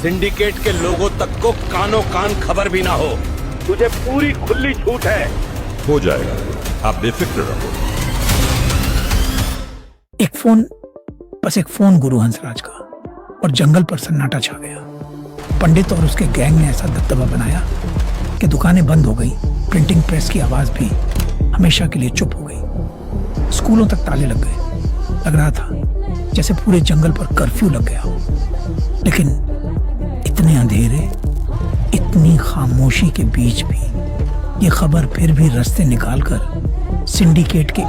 Syndicate के लोगों तक को कानों कान खबर भी ना हो। तुझे पूरी खुली छूट है। हो जाएगा, आप बेफिक्र रहो। एक फोन, बस एक फोन गुरु हंसराज का, और जंगल पर सन्नाटा छा गया। पंडित और उसके गैंग ने ऐसा दबदबा बनाया कि दुकानें बंद हो गई, प्रिंटिंग प्रेस की आवाज भी हमेशा के लिए चुप हो गई। स्कूलों तक ताले लग गए। लग रहा था जैसे पूरे जंगल पर कर्फ्यू लग गया हो। लेकिन इतने अंधेरे, इतनी खामोशी के बीच भी ये खबर फिर भी रास्ते निकालकर सिंडिकेट के